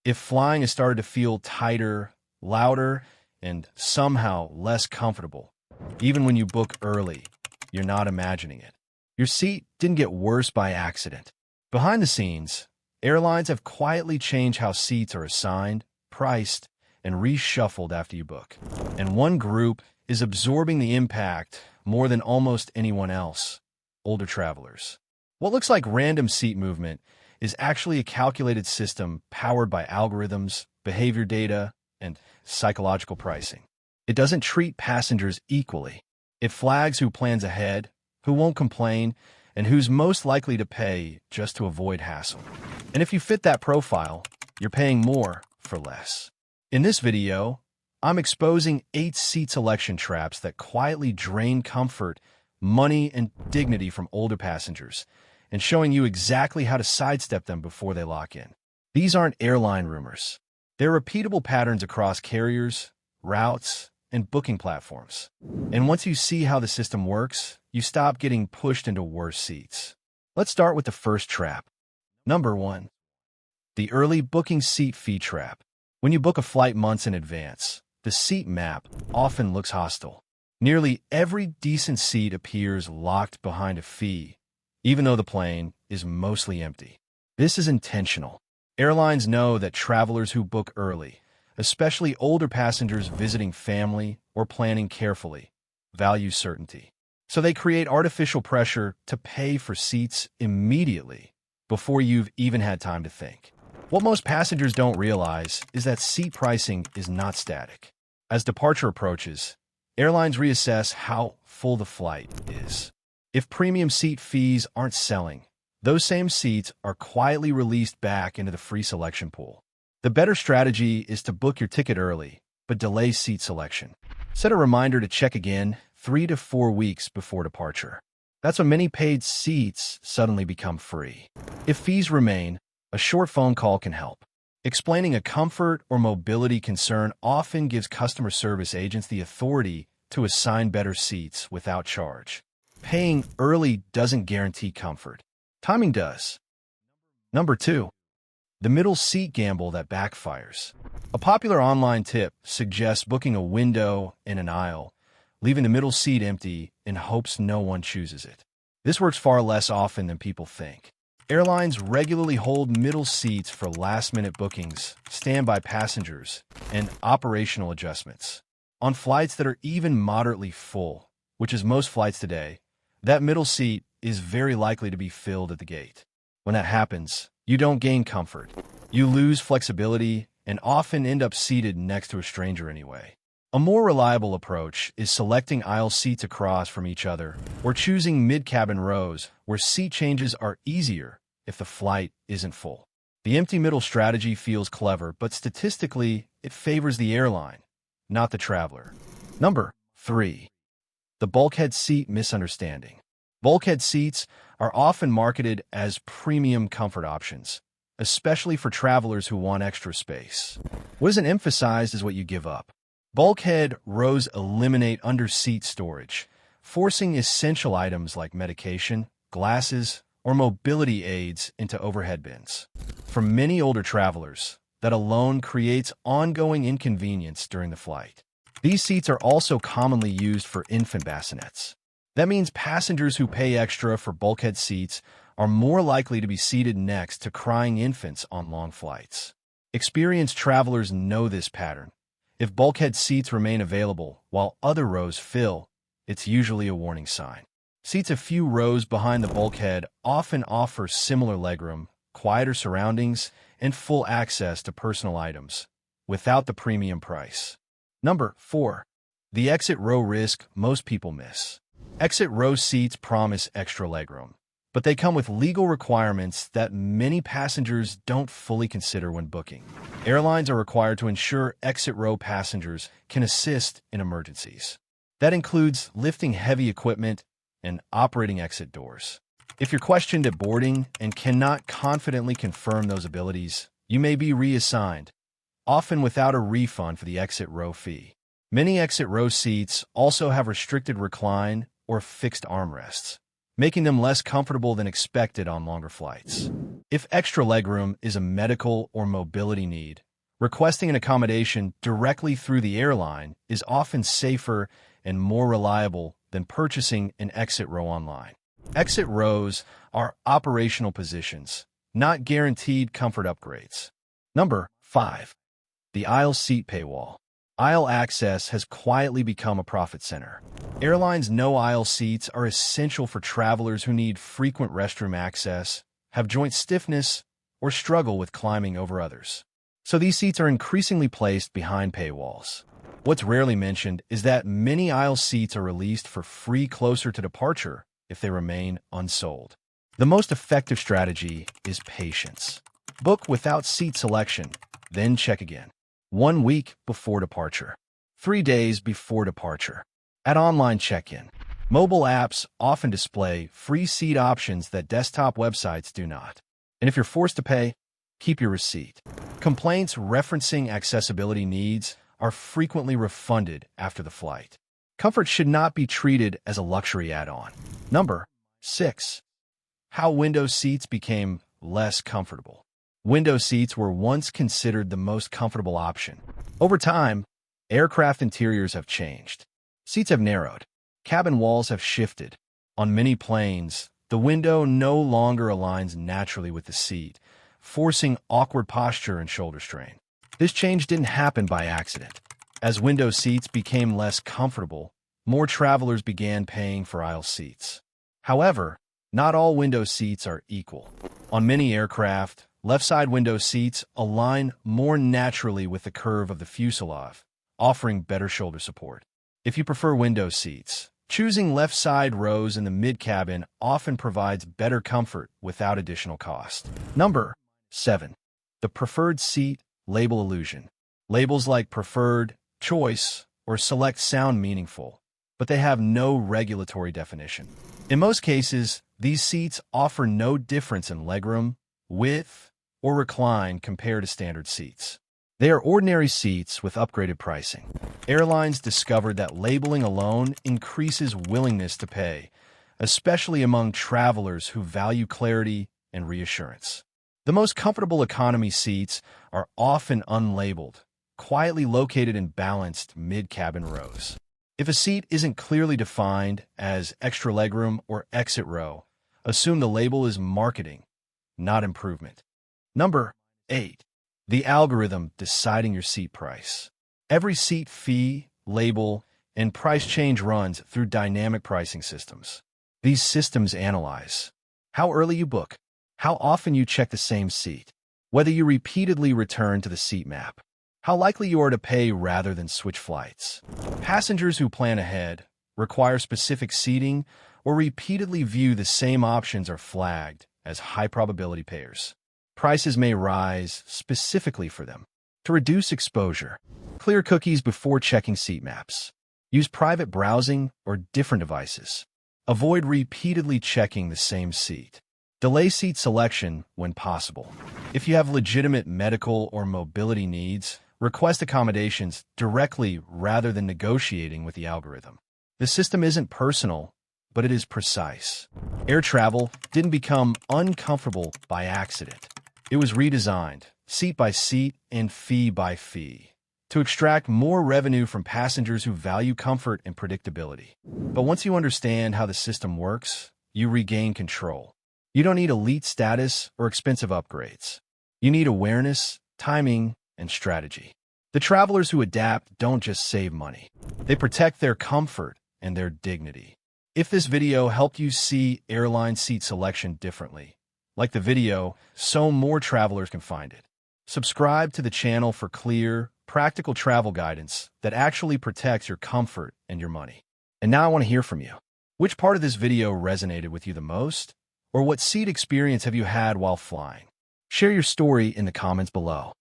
If flying has started to feel tighter, louder, and somehow less comfortable, even when you book early, you're not imagining it. Your seat didn't get worse by accident. Behind the scenes, airlines have quietly changed how seats are assigned, priced, and reshuffled after you book. And one group is absorbing the impact more than almost anyone else: older travelers. What looks like random seat movement is actually a calculated system powered by algorithms, behavior data, and psychological pricing. It doesn't treat passengers equally. It flags who plans ahead, who won't complain, and who's most likely to pay just to avoid hassle. And if you fit that profile, you're paying more for less. In this video, I'm exposing 8 seat selection traps that quietly drain comfort, money, and dignity from older passengers, and showing you exactly how to sidestep them before they lock in. These aren't airline rumors. They're repeatable patterns across carriers, routes, and booking platforms. And once you see how the system works, you stop getting pushed into worse seats. Let's start with the first trap. Number 1. The early booking seat fee trap. When you book a flight months in advance, the seat map often looks hostile. Nearly every decent seat appears locked behind a fee, even though the plane is mostly empty. This is intentional. Airlines know that travelers who book early, especially older passengers visiting family or planning carefully, value certainty. So they create artificial pressure to pay for seats immediately before you've even had time to think. What most passengers don't realize is that seat pricing is not static. As departure approaches, airlines reassess how full the flight is. If premium seat fees aren't selling, those same seats are quietly released back into the free selection pool. The better strategy is to book your ticket early, but delay seat selection. Set a reminder to check again 3 to 4 weeks before departure. That's when many paid seats suddenly become free. If fees remain, a short phone call can help. Explaining a comfort or mobility concern often gives customer service agents the authority to assign better seats without charge. Paying early doesn't guarantee comfort. Timing does. Number 2. The middle seat gamble that backfires. A popular online tip suggests booking a window in an aisle, leaving the middle seat empty in hopes no one chooses it. This works far less often than people think. Airlines regularly hold middle seats for last-minute bookings, standby passengers, and operational adjustments. On flights that are even moderately full, which is most flights today, that middle seat is very likely to be filled at the gate. When that happens, you don't gain comfort. You lose flexibility and often end up seated next to a stranger anyway. A more reliable approach is selecting aisle seats across from each other or choosing mid-cabin rows where seat changes are easier if the flight isn't full. The empty middle strategy feels clever, but statistically, it favors the airline, not the traveler. Number 3. The bulkhead seat misunderstanding. Bulkhead seats are often marketed as premium comfort options, especially for travelers who want extra space. What isn't emphasized is what you give up. Bulkhead rows eliminate under-seat storage, forcing essential items like medication, glasses, or mobility aids into overhead bins. For many older travelers, that alone creates ongoing inconvenience during the flight. These seats are also commonly used for infant bassinets. That means passengers who pay extra for bulkhead seats are more likely to be seated next to crying infants on long flights. Experienced travelers know this pattern. If bulkhead seats remain available while other rows fill, it's usually a warning sign. Seats a few rows behind the bulkhead often offer similar legroom, quieter surroundings, and full access to personal items, without the premium price. Number 4. The exit row risk most people miss. Exit row seats promise extra legroom, but they come with legal requirements that many passengers don't fully consider when booking. Airlines are required to ensure exit row passengers can assist in emergencies. That includes lifting heavy equipment and operating exit doors. If you're questioned at boarding and cannot confidently confirm those abilities, you may be reassigned, often without a refund for the exit row fee. Many exit row seats also have restricted recline or fixed armrests, making them less comfortable than expected on longer flights. If extra legroom is a medical or mobility need, requesting an accommodation directly through the airline is often safer and more reliable than purchasing an exit row online. Exit rows are operational positions, not guaranteed comfort upgrades. Number 5. The aisle seat paywall. Aisle access has quietly become a profit center. Airlines' no-aisle seats are essential for travelers who need frequent restroom access, have joint stiffness, or struggle with climbing over others. So these seats are increasingly placed behind paywalls. What's rarely mentioned is that many aisle seats are released for free closer to departure if they remain unsold. The most effective strategy is patience. Book without seat selection, then check again. 1 week before departure. 3 days before departure. At online check-in, mobile apps often display free seat options that desktop websites do not. And if you're forced to pay, keep your receipt. Complaints referencing accessibility needs are frequently refunded after the flight. Comfort should not be treated as a luxury add-on. Number 6. How window seats became less comfortable. Window seats were once considered the most comfortable option. Over time, aircraft interiors have changed. Seats have narrowed. Cabin walls have shifted. On many planes, the window no longer aligns naturally with the seat, forcing awkward posture and shoulder strain. This change didn't happen by accident. As window seats became less comfortable, more travelers began paying for aisle seats. However, not all window seats are equal. On many aircraft, left-side window seats align more naturally with the curve of the fuselage, offering better shoulder support. If you prefer window seats, choosing left-side rows in the mid-cabin often provides better comfort without additional cost. Number 7. The preferred seat label illusion. Labels like preferred, choice, or select sound meaningful, but they have no regulatory definition. In most cases, these seats offer no difference in legroom, width, or recline compared to standard seats. They are ordinary seats with upgraded pricing. Airlines discovered that labeling alone increases willingness to pay, especially among travelers who value clarity and reassurance. The most comfortable economy seats are often unlabeled, quietly located in balanced mid-cabin rows. If a seat isn't clearly defined as extra legroom or exit row, assume the label is marketing, not improvement. Number 8. The algorithm deciding your seat price. Every seat fee, label, and price change runs through dynamic pricing systems. These systems analyze how early you book, how often you check the same seat, whether you repeatedly return to the seat map, how likely you are to pay rather than switch flights. Passengers who plan ahead, require specific seating, or repeatedly view the same options are flagged as high-probability payers. Prices may rise specifically for them. To reduce exposure, clear cookies before checking seat maps. Use private browsing or different devices. Avoid repeatedly checking the same seat. Delay seat selection when possible. If you have legitimate medical or mobility needs, request accommodations directly rather than negotiating with the algorithm. The system isn't personal, but it is precise. Air travel didn't become uncomfortable by accident. It was redesigned, seat by seat and fee by fee, to extract more revenue from passengers who value comfort and predictability. But once you understand how the system works, you regain control. You don't need elite status or expensive upgrades. You need awareness, timing, and strategy. The travelers who adapt don't just save money. They protect their comfort and their dignity. If this video helped you see airline seat selection differently, like the video so more travelers can find it. Subscribe to the channel for clear, practical travel guidance that actually protects your comfort and your money. And now I want to hear from you. Which part of this video resonated with you the most? Or what seat experience have you had while flying? Share your story in the comments below.